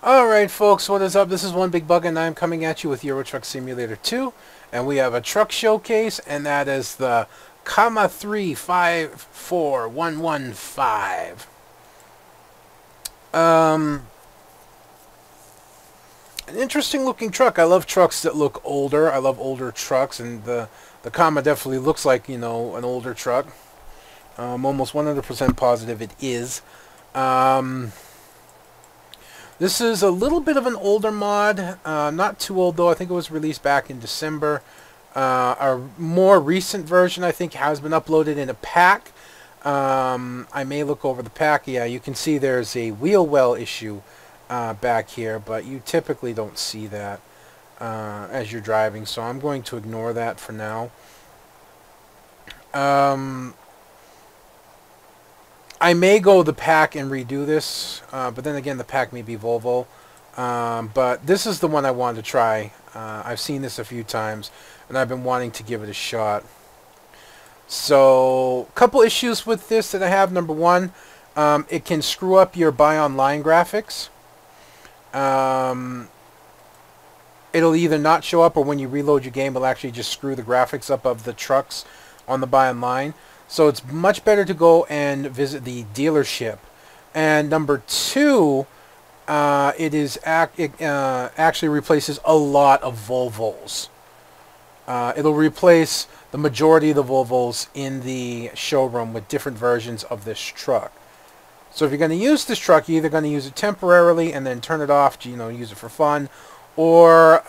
Alright folks, what is up? This is One Big Bug and I'm coming at you with Euro Truck Simulator 2. And we have a truck showcase, and that is the Comma 354115. An interesting looking truck. I love trucks that look older. I love older trucks, and the Comma definitely looks like, you know, an older truck. Almost 100% positive it is. This is a little bit of an older mod, not too old though. I think it was released back in December. A more recent version, I think, has been uploaded in a pack. I may look over the pack. Yeah, you can see there's a wheel well issue back here, but you typically don't see that as you're driving, so I'm going to ignore that for now. I may go the pack and redo this, but then again, the pack may be Volvo. But this is the one I wanted to try. I've seen this a few times, and I've been wanting to give it a shot. So, a couple issues with this that I have. Number one, it can screw up your buy online graphics. It'll either not show up, or when you reload your game, it'll actually just screw the graphics up of the trucks on the buy online. So it's much better to go and visit the dealership. And number two, it actually replaces a lot of Volvos. It'll replace the majority of the Volvos in the showroom with different versions of this truck. So if you're going to use this truck, you're either going to use it temporarily and then turn it off to, you know, use it for fun, or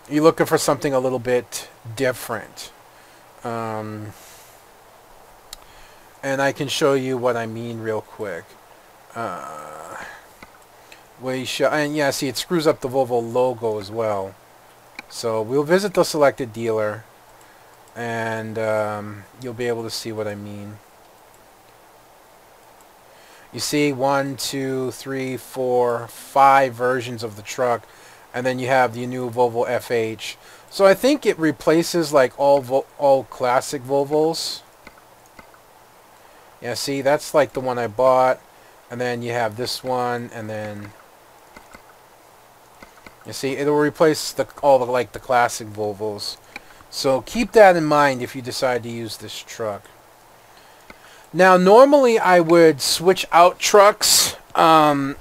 you're looking for something a little bit different. And I can show you what I mean real quick. And yeah, see, it screws up the Volvo logo as well. So we'll visit the selected dealer, and you'll be able to see what I mean. You see 1, 2, 3, 4, 5 versions of the truck, and then you have the new Volvo FH. So I think it replaces like all classic Volvos. Yeah, see, that's like the one I bought, and then you have this one, and then you see it'll replace all the classic Volvos. So keep that in mind if you decide to use this truck. Now, normally I would switch out trucks and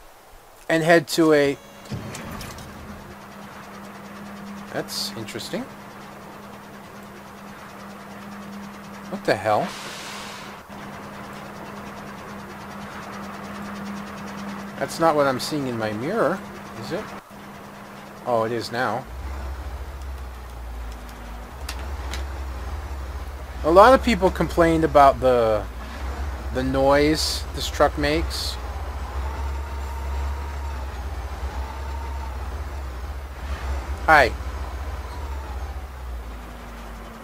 head to a... That's interesting. What the hell? That's not what I'm seeing in my mirror, is it? Oh, it is now. A lot of people complained about the noise this truck makes. Hi.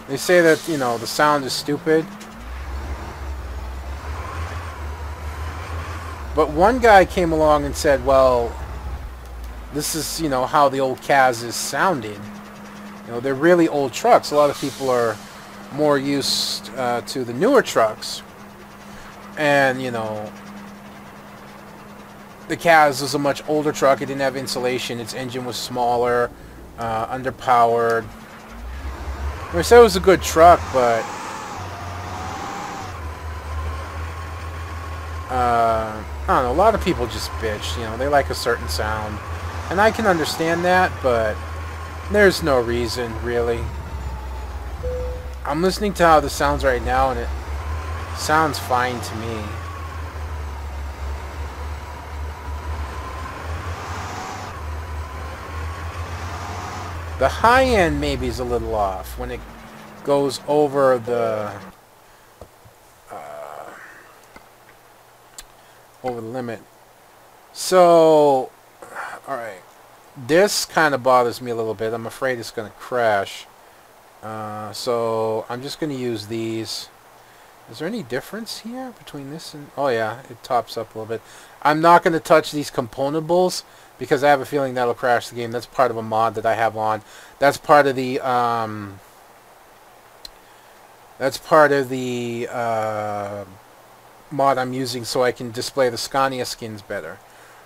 They say that, you know, the sound is stupid. But one guy came along and said, well, this is, you know, how the old Kaz's sounded. You know, they're really old trucks. A lot of people are more used to the newer trucks. And, you know, the Kaz was a much older truck. It didn't have insulation. Its engine was smaller, underpowered. I said it was a good truck, but... I don't know, a lot of people just bitch, you know, they like a certain sound. And I can understand that, but there's no reason, really. I'm listening to how this sounds right now, and it sounds fine to me. The high end maybe is a little off when it goes over the limit. So, alright, this kind of bothers me a little bit. I'm afraid it's going to crash. So I'm just going to use these. Is there any difference here between this and... Oh yeah, it tops up a little bit. I'm not going to touch these componables because I have a feeling that'll crash the game. That's part of a mod that I have on. That's part of the mod I'm using so I can display the Scania skins better.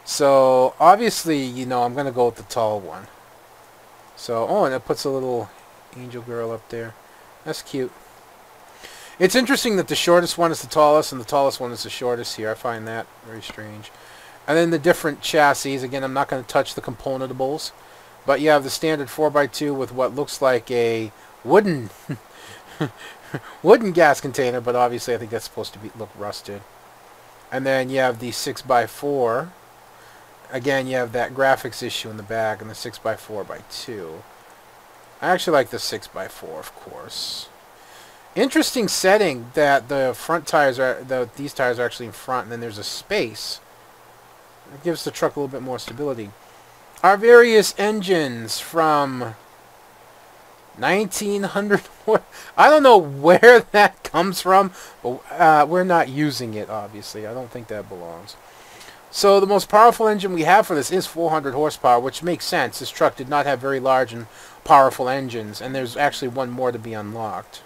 So obviously, you know, I'm gonna go with the tall one. So, oh, and it puts a little angel girl up there. That's cute. It's interesting that the shortest one is the tallest and the tallest one is the shortest here. I find that very strange. And then the different chassis. Again, I'm not going to touch the componentables. But you have the standard 4x2 with what looks like a wooden wooden gas container. But obviously I think that's supposed to look rusted. And then you have the 6x4. Again, you have that graphics issue in the back and the 6x4x2. I actually like the 6x4, of course. Interesting setting that the front tires are, these tires are actually in front, and then there's a space. It gives the truck a little bit more stability. Our various engines from 1900. I don't know where that comes from, but we're not using it, obviously. I don't think that belongs. So the most powerful engine we have for this is 400 horsepower, which makes sense. This truck did not have very large and powerful engines, and there's actually one more to be unlocked.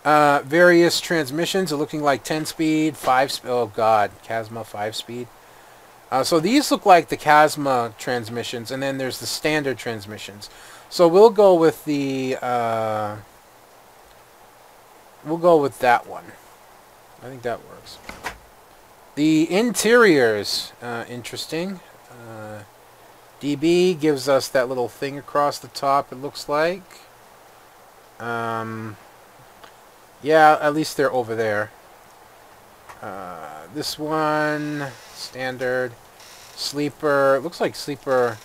Various transmissions are looking like 10-speed, 5-speed. Oh god, Casma 5-speed. So these look like the Casma transmissions, and then there's the standard transmissions. So we'll go with the we'll go with that one. I think that works. The interiors, interesting. DB gives us that little thing across the top. It looks like. Yeah, at least they're over there. This one, standard. Sleeper. It looks like Sleeper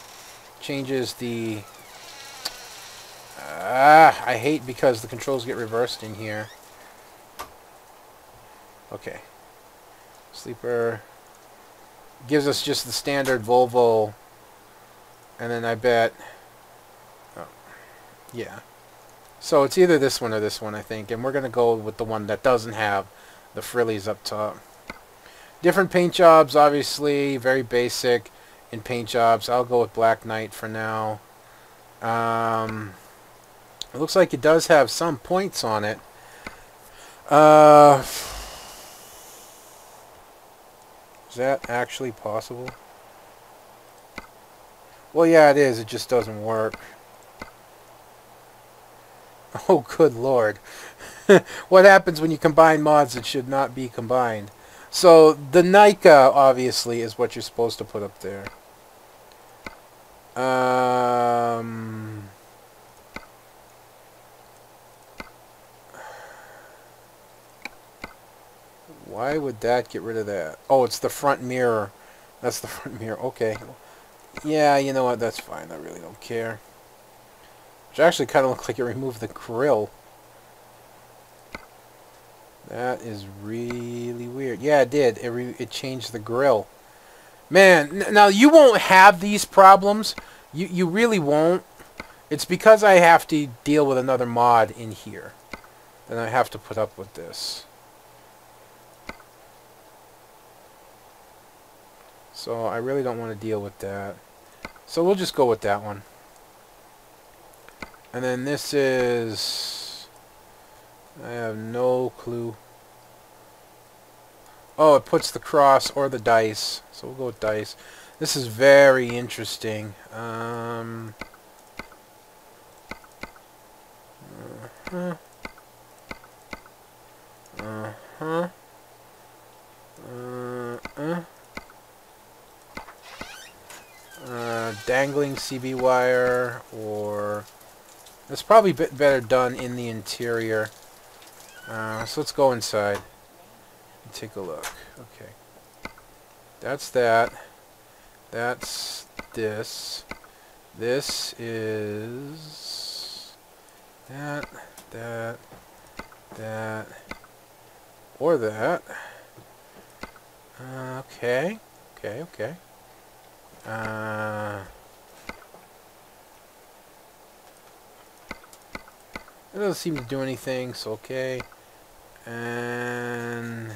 changes the... I hate because the controls get reversed in here. Okay. Sleeper gives us just the standard Volvo. And then I bet... Oh, yeah. So it's either this one or this one, I think. And we're going to go with the one that doesn't have the frillies up top. Different paint jobs, obviously. Very basic in paint jobs. I'll go with Black Knight for now. It looks like it does have some points on it. Is that actually possible? Well, yeah, it is. It just doesn't work. Oh, good lord. What happens when you combine mods that should not be combined? So, the Nika, obviously, is what you're supposed to put up there. Why would that get rid of that? Oh, it's the front mirror. That's the front mirror. Okay. Yeah, you know what? That's fine. I really don't care. Which actually kind of looks like it removed the grill. That is really weird. Yeah, it did. It changed the grill. Man, now you won't have these problems. You really won't. It's because I have to deal with another mod in here. Then I have to put up with this. So I really don't want to deal with that. So we'll just go with that one. And then this is... I have no clue. Oh, it puts the cross or the dice. So we'll go with dice. This is very interesting. Uh-huh. Uh-huh. Dangling CB wire, or... It's probably a bit better done in the interior. So let's go inside and take a look. Okay. That's that. That's this. This is... That. Or that. Okay. Okay. It doesn't seem to do anything, so okay. And...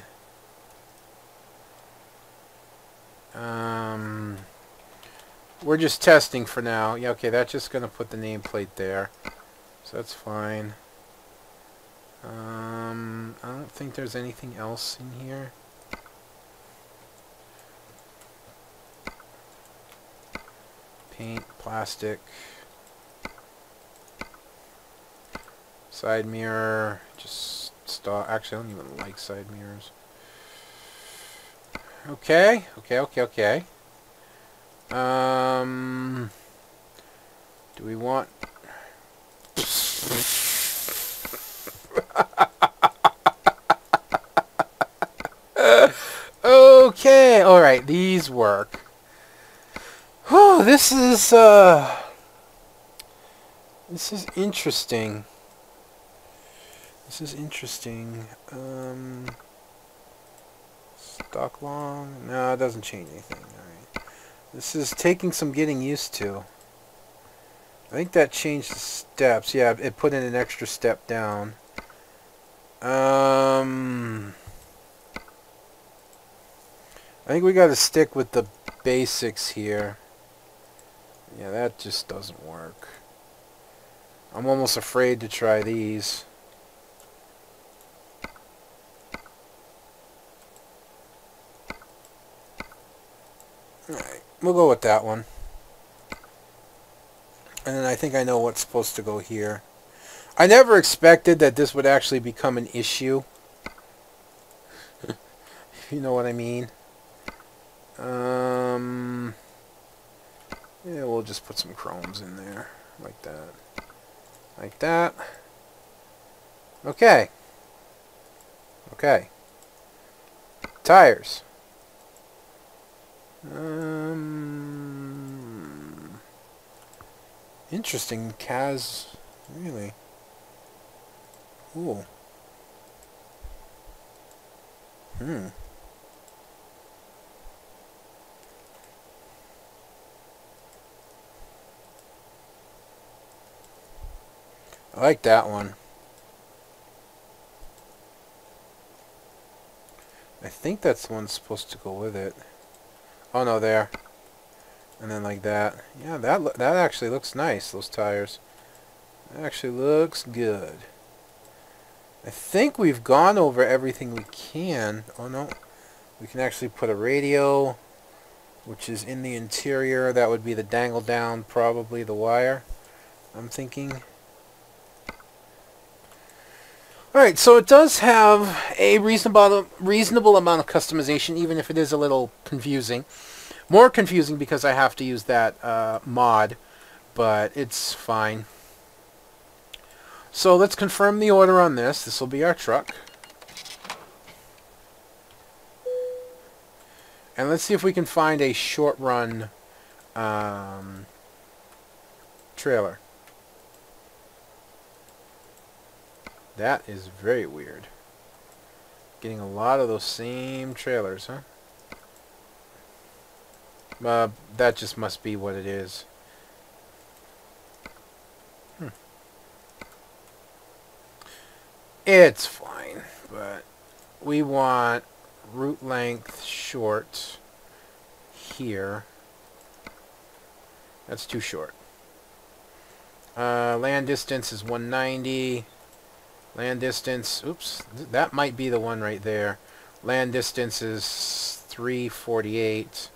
we're just testing for now. Yeah, okay, that's just going to put the nameplate there. So that's fine. I don't think there's anything else in here. paint, plastic, side mirror, just stock. Actually, I don't even like side mirrors. Okay, okay. Do we want... Okay, alright, these work. Whew, this is interesting. This is interesting. Stock long? No, it doesn't change anything. Alright. This is taking some getting used to. I think that changed the steps. Yeah, it put in an extra step down. I think we got to stick with the basics here. Yeah, that just doesn't work. I'm almost afraid to try these. Alright, we'll go with that one. And then I think I know what's supposed to go here. I never expected that this would actually become an issue. If you know what I mean. Yeah, we'll just put some chromes in there. Like that. Like that. Okay. Okay. Tires. Interesting, Kaz. Really. Ooh. I like that one. I think that's the one supposed to go with it. Oh no, there. And then like that. Yeah, that actually looks nice, those tires. That actually looks good. I think we've gone over everything we can. Oh no. We can actually put a radio, which is in the interior. That would be the dangle down, probably the wire, I'm thinking. Alright, so it does have a reasonable amount of customization, even if it is a little confusing. More confusing because I have to use that mod, but it's fine. So let's confirm the order on this. This will be our truck. And let's see if we can find a short run trailer. That is very weird. Getting a lot of those same trailers, huh? That just must be what it is. It's fine, but we want route length short here. That's too short. Land distance is 190. Land distance, oops, that might be the one right there. Land distance is 348.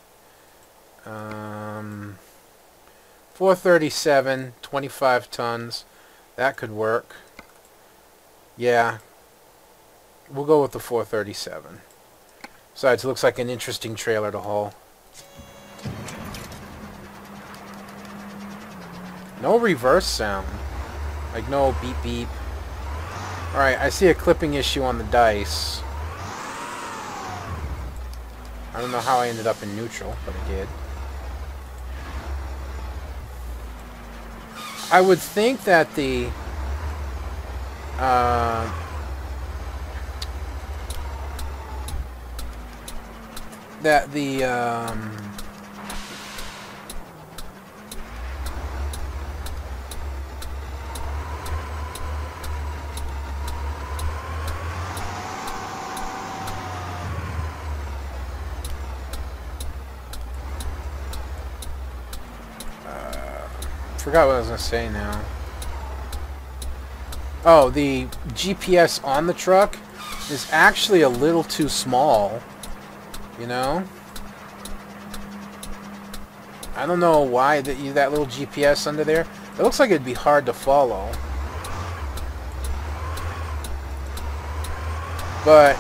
437, 25 tons. That could work. Yeah. We'll go with the 437. Besides, it looks like an interesting trailer to haul. No reverse sound. Like no beep beep. Alright, I see a clipping issue on the dice. I don't know how I ended up in neutral, but I did. I would think that the forgot what I was going to say now. Oh, the GPS on the truck is actually a little too small, you know? I don't know why that little GPS under there. It looks like it'd be hard to follow. But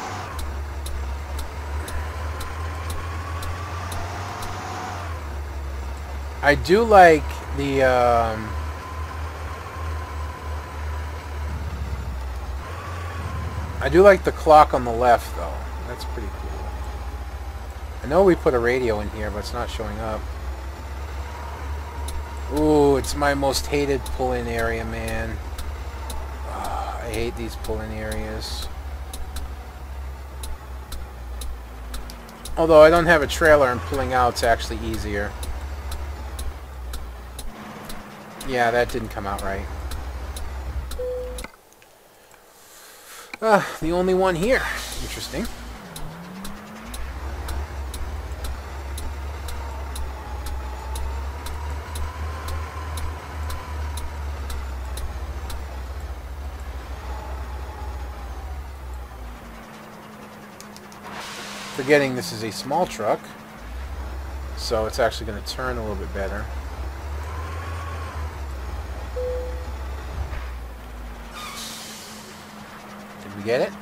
I do like the clock on the left, though. That's pretty cool. I know we put a radio in here, but it's not showing up. Ooh, it's my most hated pull-in area, man. Oh, I hate these pull-in areas. Although I don't have a trailer and pulling out's actually easier. Yeah, that didn't come out right. The only one here. Interesting. Forgetting this is a small truck, so it's actually going to turn a little bit better. Did we get it?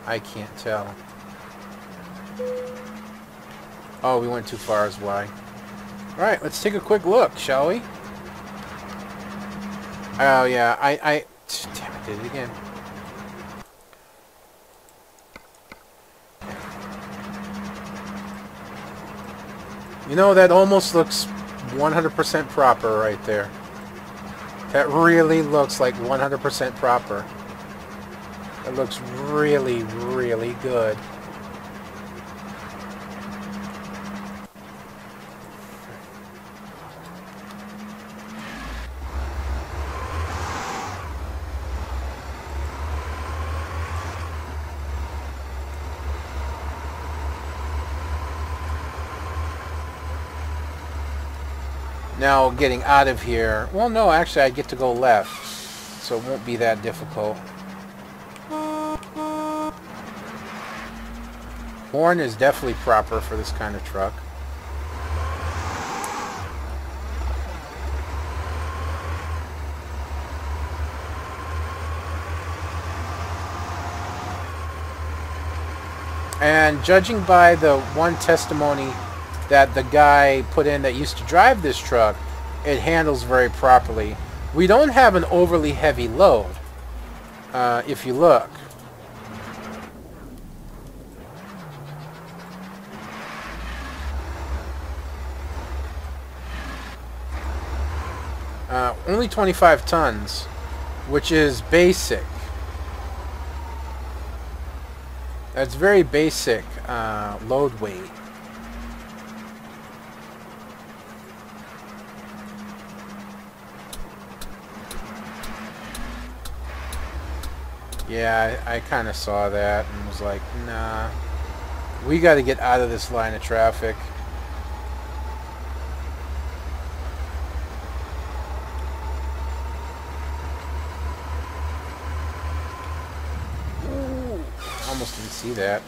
I can't tell. Oh, we went too far as Y. Alright, let's take a quick look, shall we? Oh yeah, damn it, did it again. You know, that almost looks 100% proper right there. That really looks like 100% proper. It looks really, really good. Now getting out of here, well no, actually I get to go left, so it won't be that difficult. Horn is definitely proper for this kind of truck. And judging by the one testimony that the guy put in that used to drive this truck, it handles very properly. We don't have an overly heavy load, if you look. Only 25 tons, which is basic. That's very basic load weight. Yeah, I kind of saw that and was like, nah, we got to get out of this line of traffic. Ooh, almost didn't see that.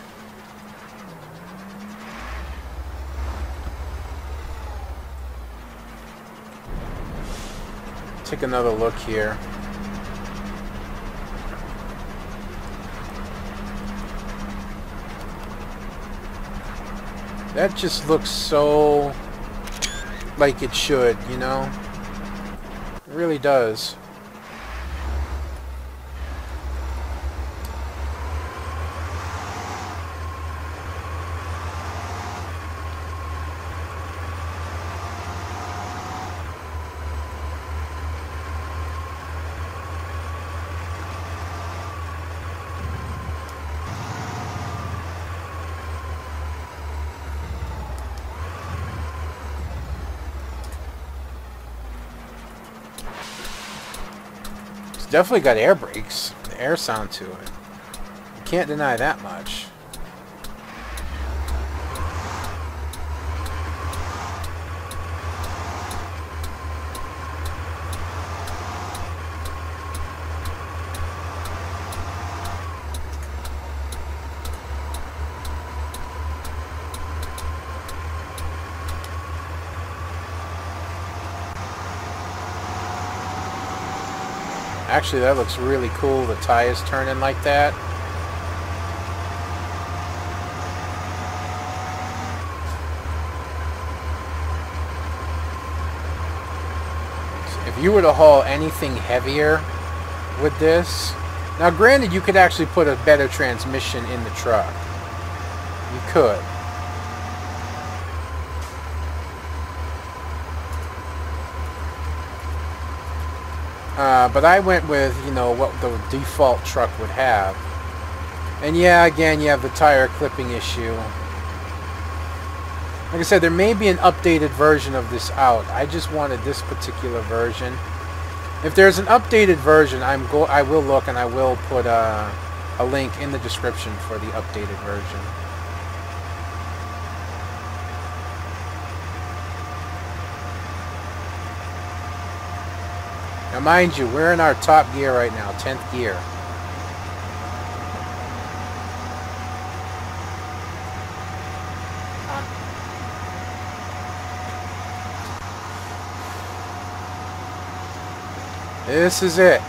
Take another look here. That just looks so like it should, you know? It really does. Definitely got air brakes, the air sound to it. You can't deny that much. Actually, that looks really cool. The tires turning like that. If you were to haul anything heavier with this, now granted you could actually put a better transmission in the truck. You could. But I went with, you know, what the default truck would have. And yeah, again, you have the tire clipping issue. Like I said, there may be an updated version of this out. I just wanted this particular version. If there's an updated version, I will look and I will put a link in the description for the updated version. Now mind you, we're in our top gear right now, 10th gear. This is it.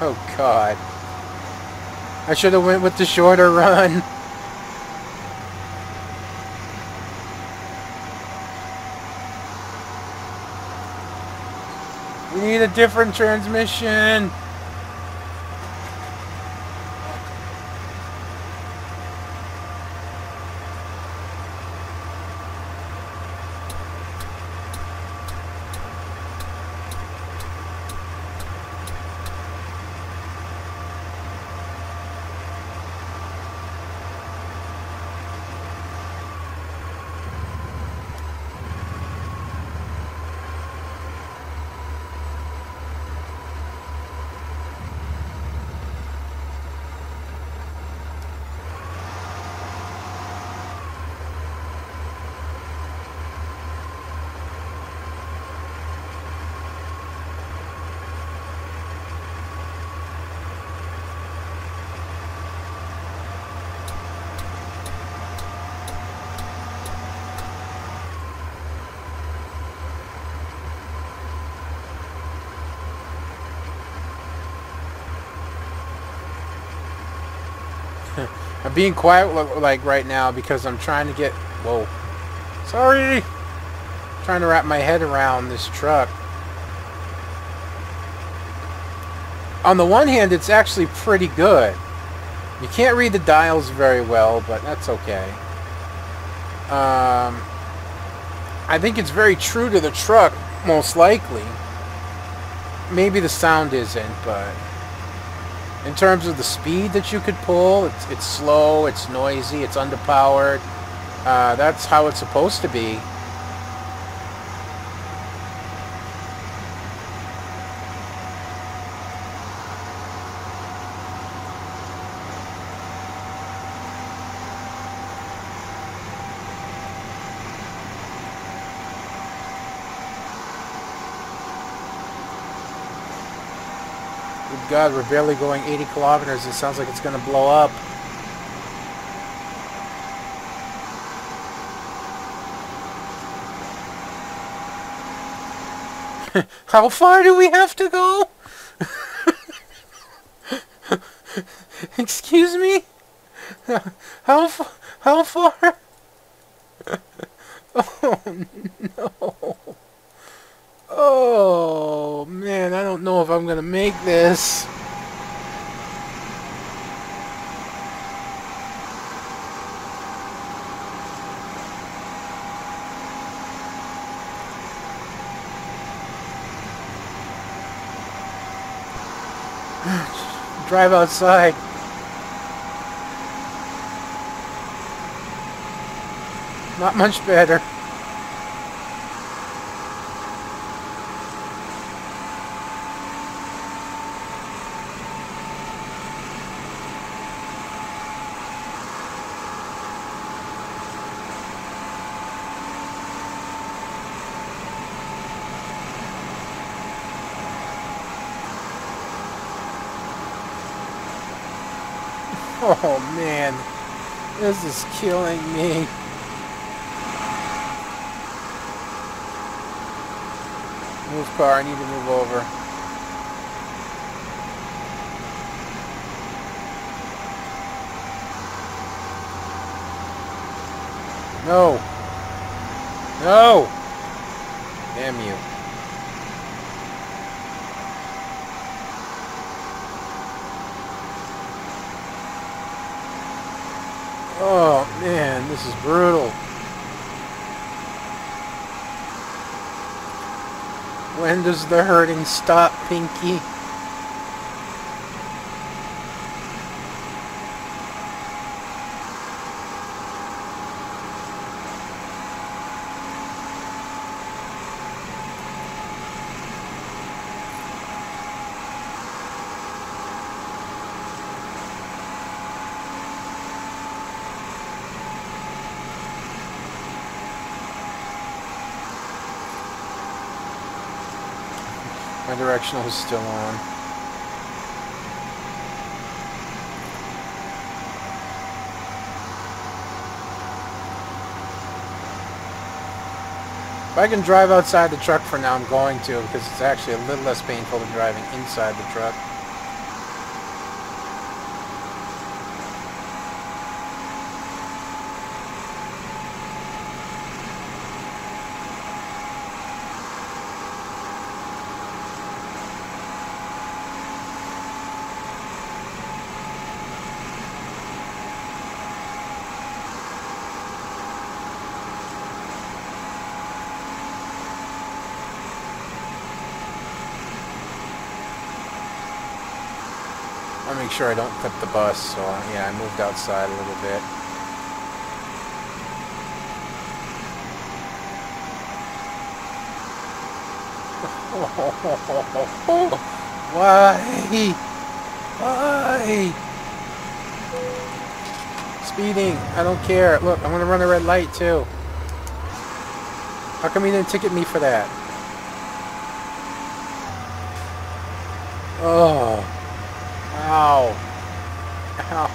Oh God. I should have went with the shorter run. We need a different transmission. I'm being quiet like right now because I'm trying to get... Whoa. Sorry! Trying to wrap my head around this truck. On the one hand, it's actually pretty good. You can't read the dials very well, but that's okay. I think it's very true to the truck, most likely. Maybe the sound isn't, but... in terms of the speed that you could pull, it's slow, it's noisy, it's underpowered. That's how it's supposed to be. Good God, we're barely going 80 kilometers. It sounds like it's going to blow up. How far do we have to go? Excuse me? How far? Oh, no. Oh, man, I don't know if I'm going to make this. Drive outside. Not much better. Oh man, this is killing me. Move car, I need to move over. No! No! Damn you. Oh man, this is brutal. When does the hurting stop, Pinky? My directional is still on. If I can drive outside the truck for now, I'm going to, because it's actually a little less painful than driving inside the truck. I'll make sure I don't clip the bus, so yeah, I moved outside a little bit. Why? Why? Speeding, I don't care. Look, I'm gonna run a red light too. How come you didn't ticket me for that? Oh. Ow. Ow.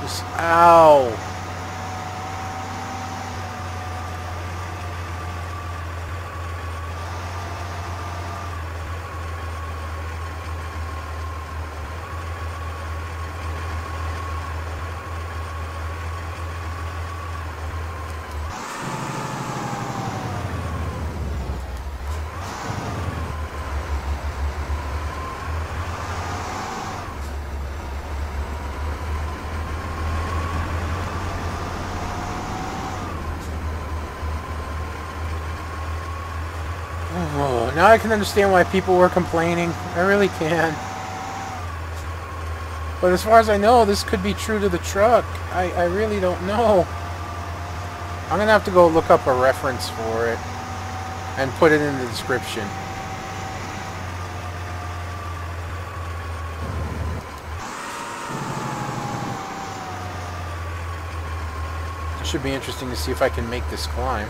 Just ow. Oh, now I can understand why people were complaining. I really can. But as far as I know, this could be true to the truck. I really don't know. I'm going to have to go look up a reference for it and put it in the description. It should be interesting to see if I can make this climb.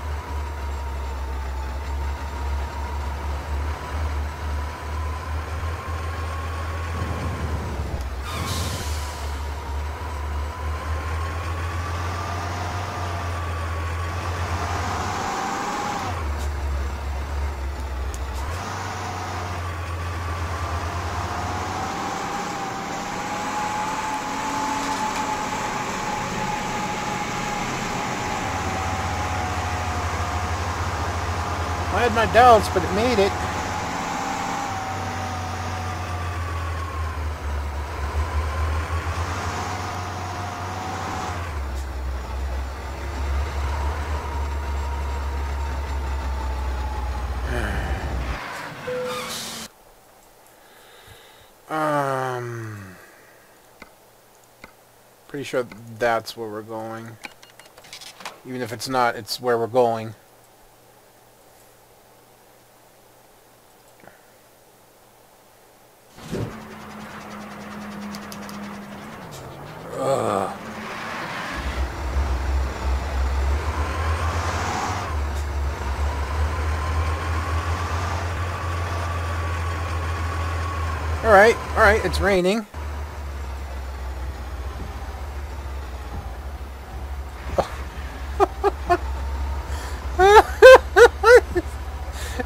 I had my doubts, but it made it. Pretty sure that's where we're going. Even if it's not, it's where we're going. Ugh. Alright, it's raining.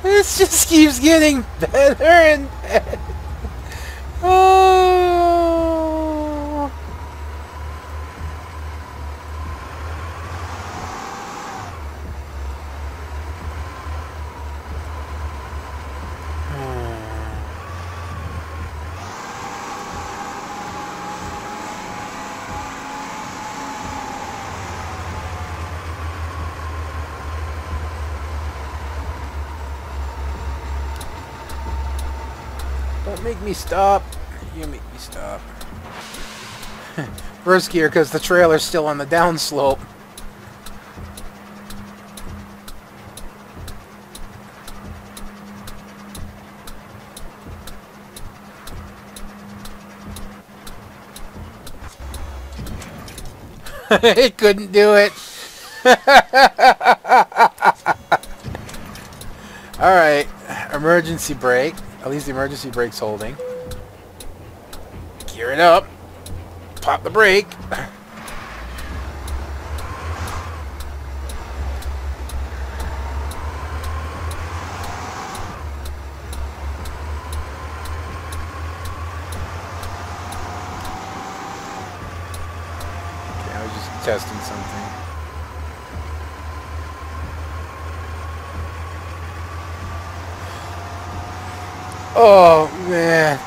This just keeps getting better and better. Oh. Don't make me stop. You make me stop. First gear because the trailer's still on the downslope. It couldn't do it. Alright. Emergency brake. At least the emergency brake's holding. Gear it up. Pop the brake. Okay, I was just testing something. Oh, man.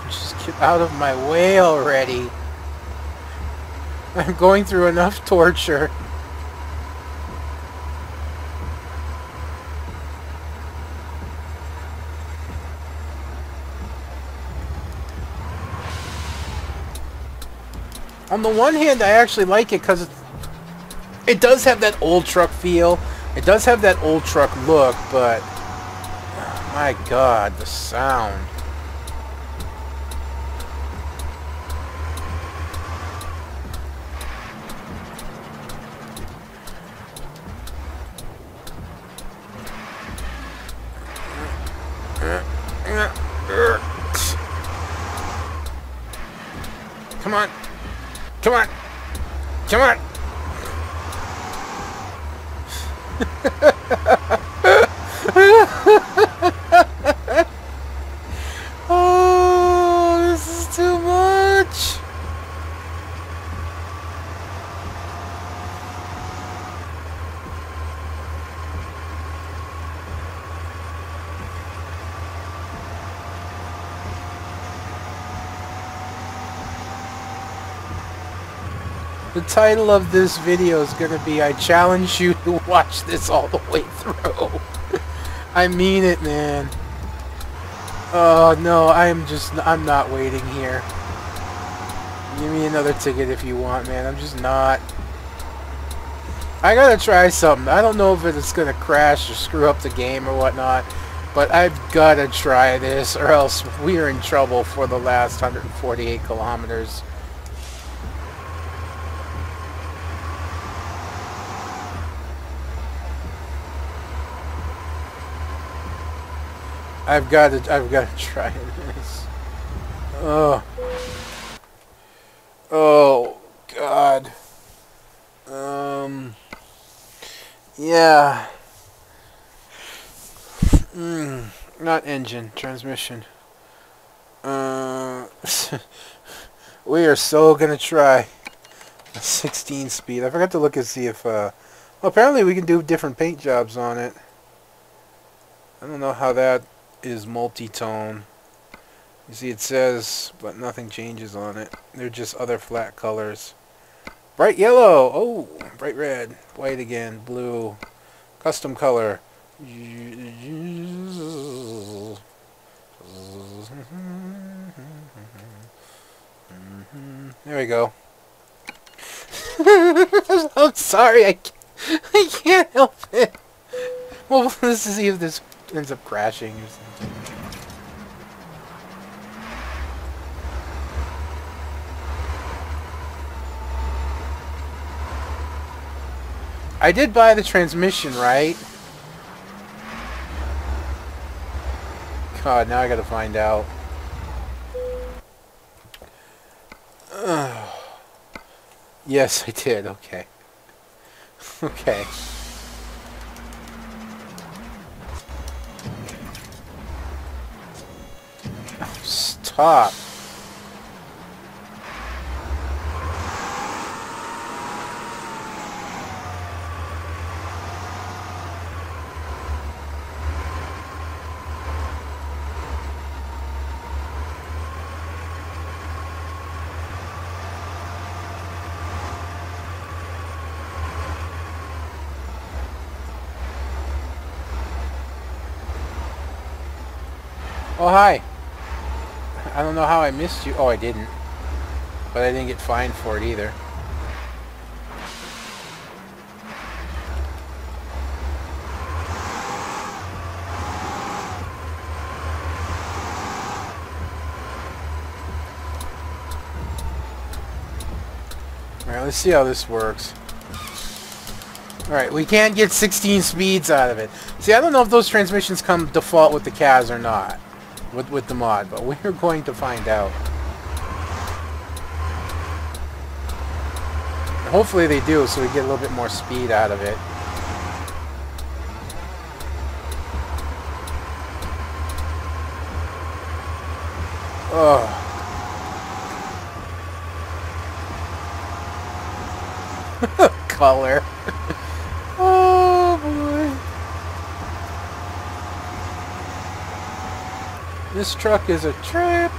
Just get out of my way already. I'm going through enough torture. On the one hand, I actually like it because it does have that old truck feel. It does have that old truck look, but oh my God, the sound. Come on. Come on! Come on! Oh, this is too much! The title of this video is going to be, I challenge you to watch this all the way through. I mean it, man. Oh, no, I'm not waiting here. Give me another ticket if you want, man. I'm just not. I gotta try something. I don't know if it's going to crash or screw up the game or whatnot, but I've gotta try this or else we're in trouble for the last 148 kilometers. I've got to try this. Oh. Oh, God. Yeah. Not engine, transmission. We are so gonna try a 16 speed. I forgot to look and see if, well, apparently we can do different paint jobs on it. I don't know how that is multi-tone. You see it says, but nothing changes on it. They're just other flat colors. Bright yellow! Oh! Bright red. White again. Blue. Custom color. There we go. I'm sorry, I can't help it. Well, let's see if this ends up crashing or something. I did buy the transmission, right? God, now I gotta find out. Yes, I did. Okay. Okay. Stop. Oh, hi. I don't know how I missed you. Oh, I didn't. But I didn't get fined for it either. Alright, let's see how this works. Alright, we can't get 16 speeds out of it. See, I don't know if those transmissions come default with the CAS or not. With the mod, but we're going to find out. Hopefully they do, so we get a little bit more speed out of it. Oh. Color. Oh boy. This truck is a trip.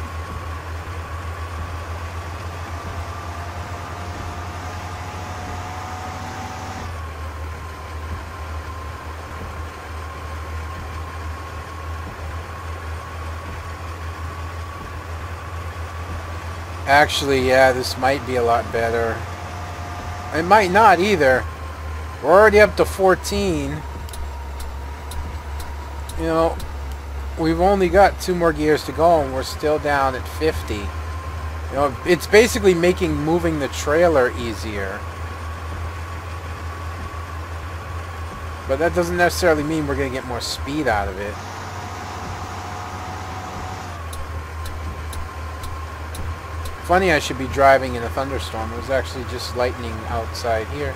Actually, yeah, this might be a lot better. It might not either. We're already up to 14. You know, we've only got 2 more gears to go and we're still down at 50. You know, it's basically making moving the trailer easier. But that doesn't necessarily mean we're going to get more speed out of it. Funny I should be driving in a thunderstorm. It was actually just lightning outside here.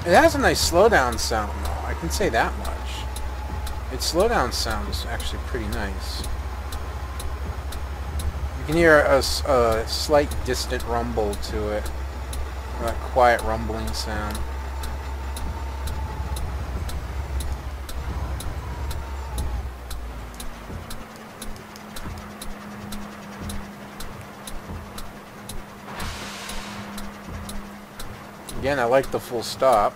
It has a nice slowdown sound, though. I can say that much. Its slowdown sound is actually pretty nice. You can hear a slight distant rumble to it. A quiet rumbling sound. Again, I like the full stop.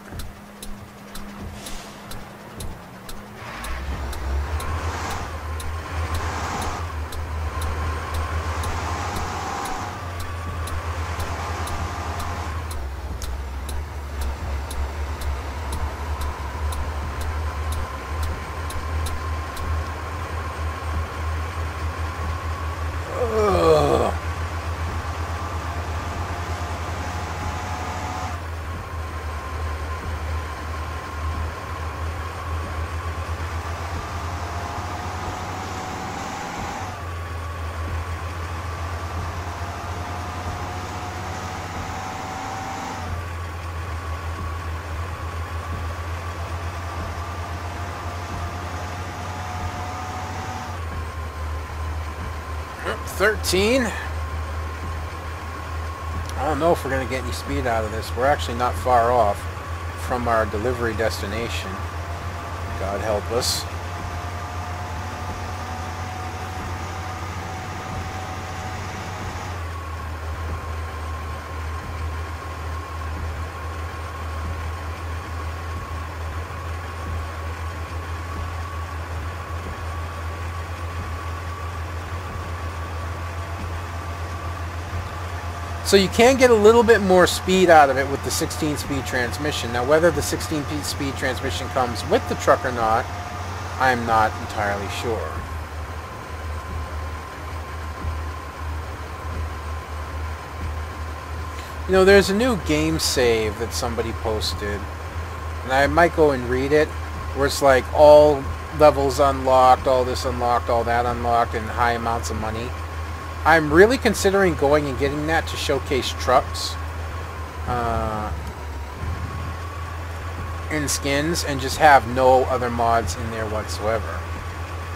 don't know if we're going to get any speed out of this. We're actually not far off from our delivery destination. God help us. So you can get a little bit more speed out of it with the 16-speed transmission. Now, whether the 16-speed transmission comes with the truck or not, I'm not entirely sure. You know, there's a new game save that somebody posted, and I might go and read it, where it's like all levels unlocked, all this unlocked, all that unlocked, and high amounts of money. I'm really considering going and getting that to showcase trucks and skins, and just have no other mods in there whatsoever.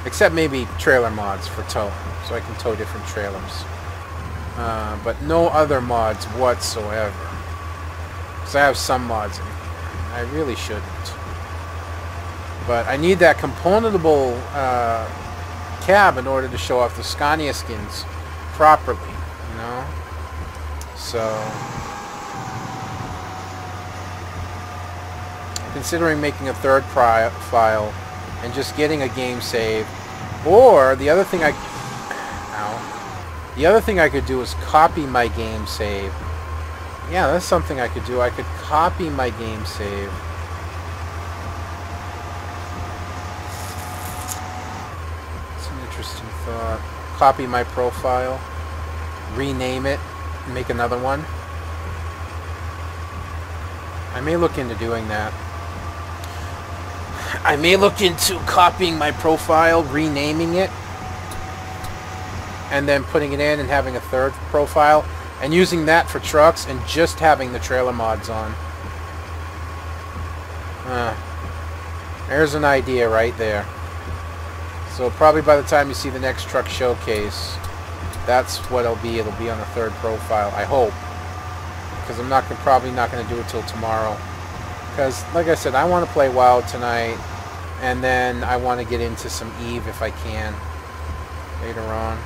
Except maybe trailer mods for towing, so I can tow different trailers. But no other mods whatsoever. Because I have some mods in here. I really shouldn't. But I need that componentable cab in order to show off the Scania skins properly, you know? So, considering making a third file and just getting a game save, or the other thing I could do is copy my game save. Yeah, that's something I could do. I could copy my game save. It's an interesting thought. Copy my profile, rename it, and make another one. I may look into doing that. I may look into copying my profile, renaming it, and then putting it in and having a third profile, and using that for trucks and just having the trailer mods on. There's an idea right there. So probably by the time you see the next truck showcase, that's what it'll be. It'll be on the third profile, I hope. Because I'm probably not going to do it till tomorrow. Because, like I said, I want to play WoW tonight, and then I want to get into some Eve if I can later on.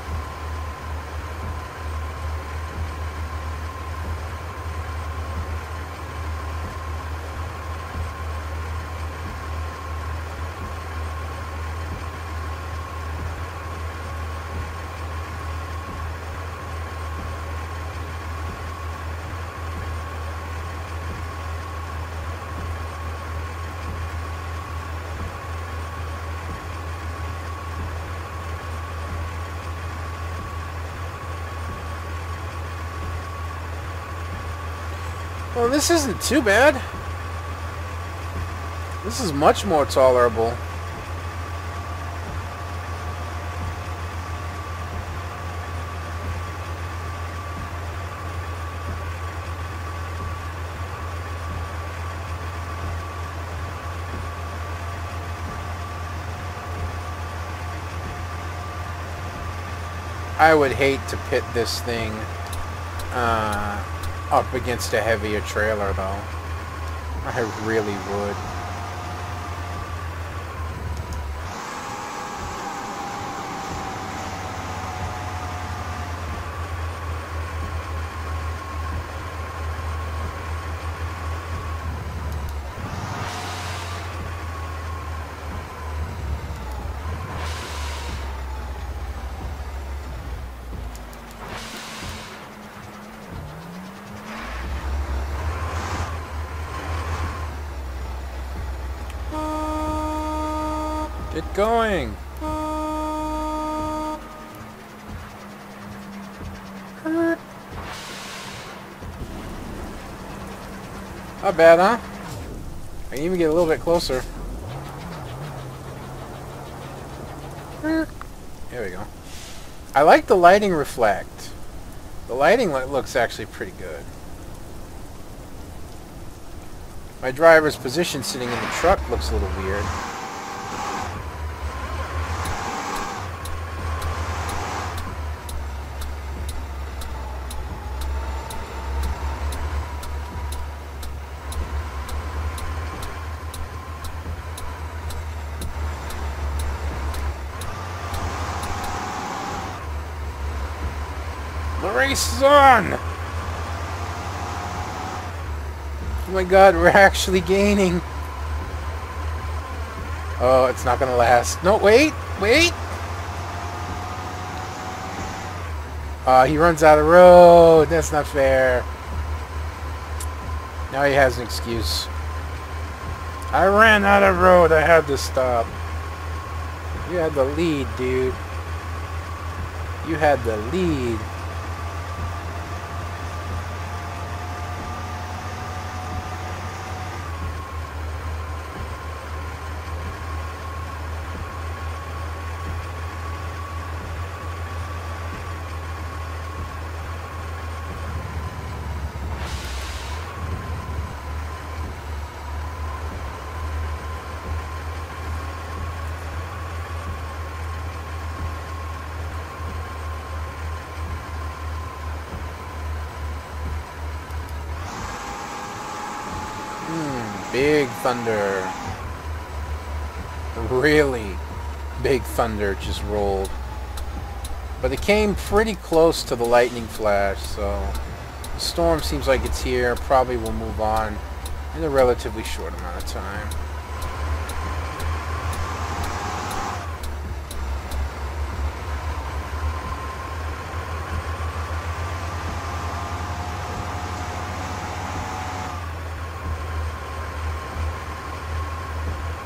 Well, this isn't too bad. This is much more tolerable. I would hate to pit this thing up against a heavier trailer, though. I really would. Get going! Not bad, huh? I can even get a little bit closer. There we go. I like the lighting reflect. The lighting looks actually pretty good. My driver's position sitting in the truck looks a little weird. race is on! Oh my god, we're actually gaining. Oh, it's not gonna last. No, wait! Wait! He runs out of road. That's not fair. Now he has an excuse. I ran out of road. I had to stop. You had the lead, dude. You had the lead. Big thunder. Really big thunder just rolled. But it came pretty close to the lightning flash, so the storm seems like it's here. Probably will move on in a relatively short amount of time.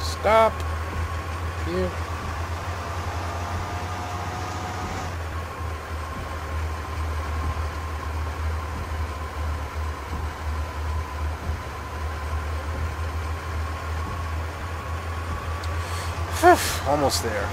Stop. Here. Almost there.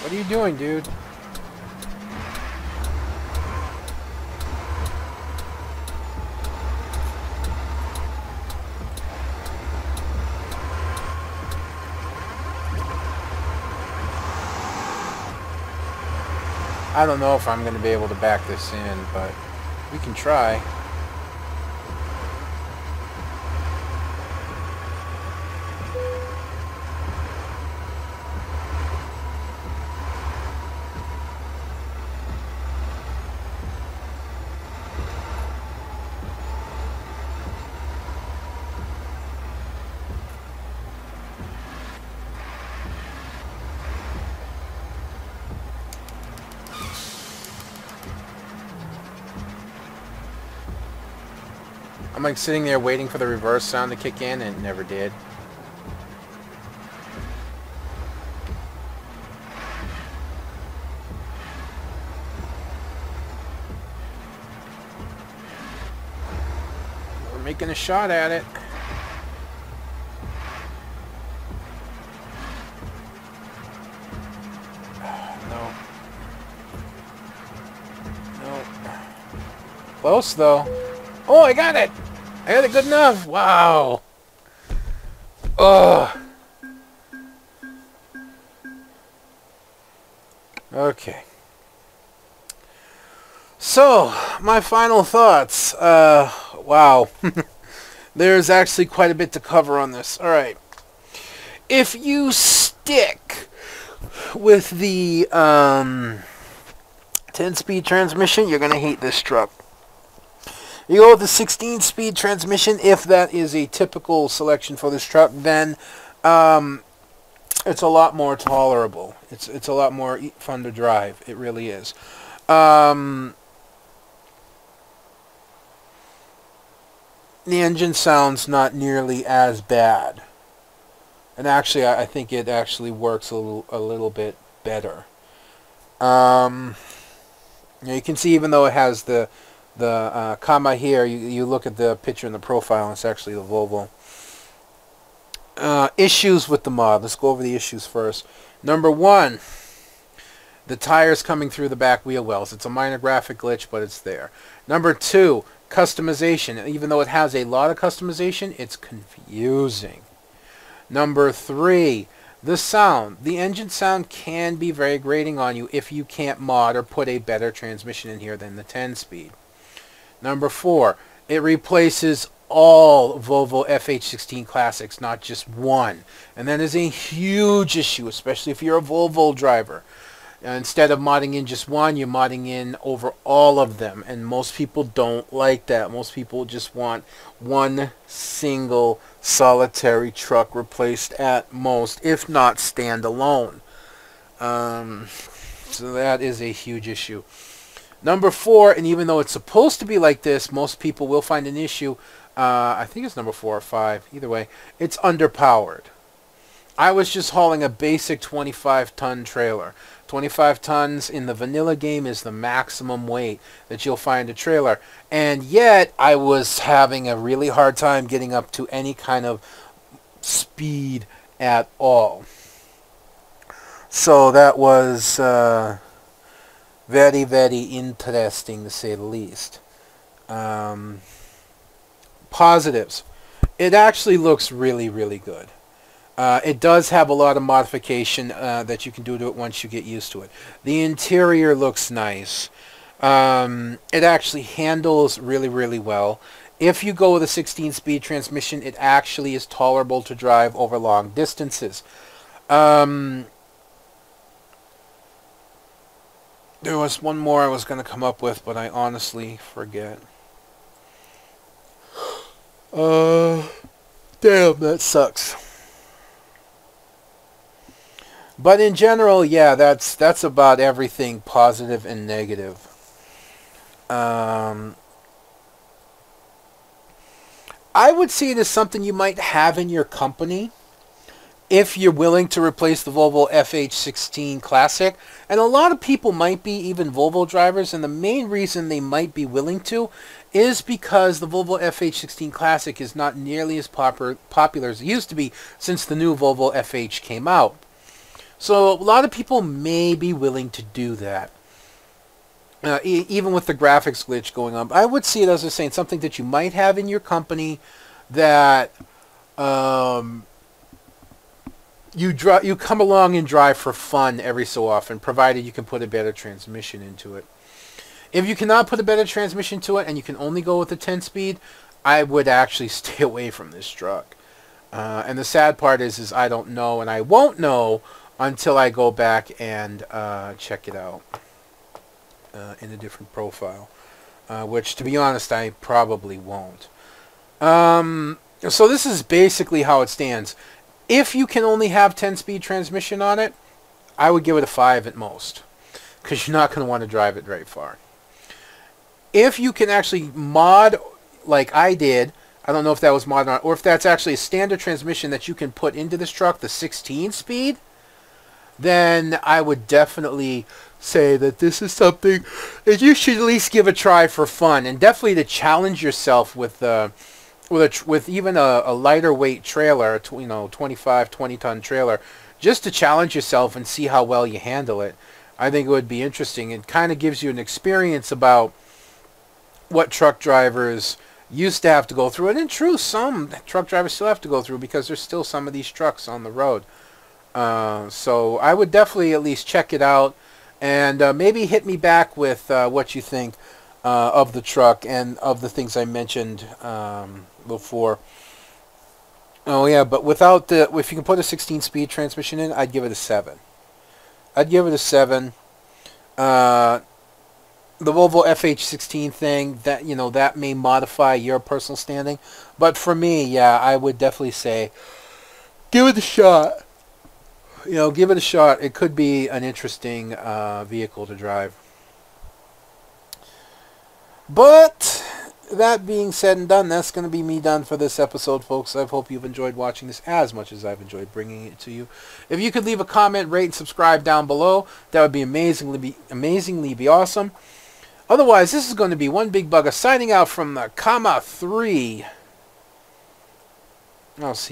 What are you doing, dude? I don't know if I'm going to be able to back this in, but we can try. I'm like sitting there waiting for the reverse sound to kick in, and it never did. We're making a shot at it. No. No. Close though. Oh, I got it! I got it good enough! Wow! Ugh! Okay. So, my final thoughts. Wow. There's actually quite a bit to cover on this. Alright. If you stick with the 10-speed transmission, you're going to hate this truck. You go with the 16-speed transmission, if that is a typical selection for this truck, then it's a lot more tolerable. It's a lot more fun to drive. It really is. The engine sounds not nearly as bad, and actually, I think it actually works a little bit better. You can see, even though it has the comma here, you look at the picture in the profile, and it's actually the Volvo. Issues with the mod. Let's go over the issues first. Number one, The tires coming through the back wheel wells. It's a minor graphic glitch, but it's there. Number 2, customization. Even though it has a lot of customization, it's confusing. Number 3, the sound. The engine sound can be very grating on you if you can't mod or put a better transmission in here than the 10-speed. Number 4, it replaces all Volvo FH16 Classics, not just one. And that is a huge issue, especially if you're a Volvo driver. Instead of modding in just one, you're modding in over all of them. And most people don't like that. Most people just want one single solitary truck replaced at most, if not standalone. So that is a huge issue. Number 4, and even though it's supposed to be like this, most people will find an issue. I think it's number 4 or 5. Either way, it's underpowered. I was just hauling a basic 25-ton trailer. 25 tons in the vanilla game is the maximum weight that you'll find a trailer. And yet, I was having a really hard time getting up to any kind of speed at all. So that was very, very interesting, to say the least. Positives. It actually looks really, really good. It does have a lot of modification that you can do to it once you get used to it. The interior looks nice. It actually handles really, really well. If you go with a 16-speed transmission, it actually is tolerable to drive over long distances. There was one more I was going to come up with, but I honestly forget. Damn, that sucks. But in general, yeah, that's about everything positive and negative. I would see it as something you might have in your company if you're willing to replace the Volvo FH16 Classic. And a lot of people might be even Volvo drivers, and the main reason they might be willing to is because the Volvo FH16 Classic is not nearly as popular as it used to be since the new Volvo FH came out. So a lot of people may be willing to do that. Even with the graphics glitch going on. I would see it as saying something that you might have in your company that you come along and drive for fun every so often, provided you can put a better transmission into it. If you cannot put a better transmission to it and you can only go with a 10-speed, I would actually stay away from this truck. And the sad part is I don't know, and I won't know until I go back and check it out in a different profile. Which, to be honest, I probably won't. So this is basically how it stands. If you can only have 10-speed transmission on it, I would give it a 5 at most, because you're not going to want to drive it very far. If you can actually mod, like I did, I don't know if that was mod or if that's actually a standard transmission that you can put into this truck, the 16-speed, then I would definitely say that this is something that you should at least give a try for fun, and definitely to challenge yourself with even a lighter weight trailer, 20-ton trailer, just to challenge yourself and see how well you handle it. I think it would be interesting. It kind of gives you an experience about what truck drivers used to have to go through, and in truth, some truck drivers still have to go through, because there's still some of these trucks on the road. So I would definitely at least check it out, and maybe hit me back with what you think of the truck and of the things I mentioned before. Oh yeah, but without if you can put a 16-speed transmission in, I'd give it a 7. I'd give it a 7. The Volvo FH16 thing, that may modify your personal standing, but for me, yeah, I would definitely say give it a shot. Give it a shot. It could be an interesting vehicle to drive. But that being said and done, that's going to be me done for this episode, folks. I hope you've enjoyed watching this as much as I've enjoyed bringing it to you. If you could leave a comment, rate, and subscribe down below, that would be amazingly be awesome. Otherwise, this is going to be One Big Bugger signing out from the Comma 3. I'll see you.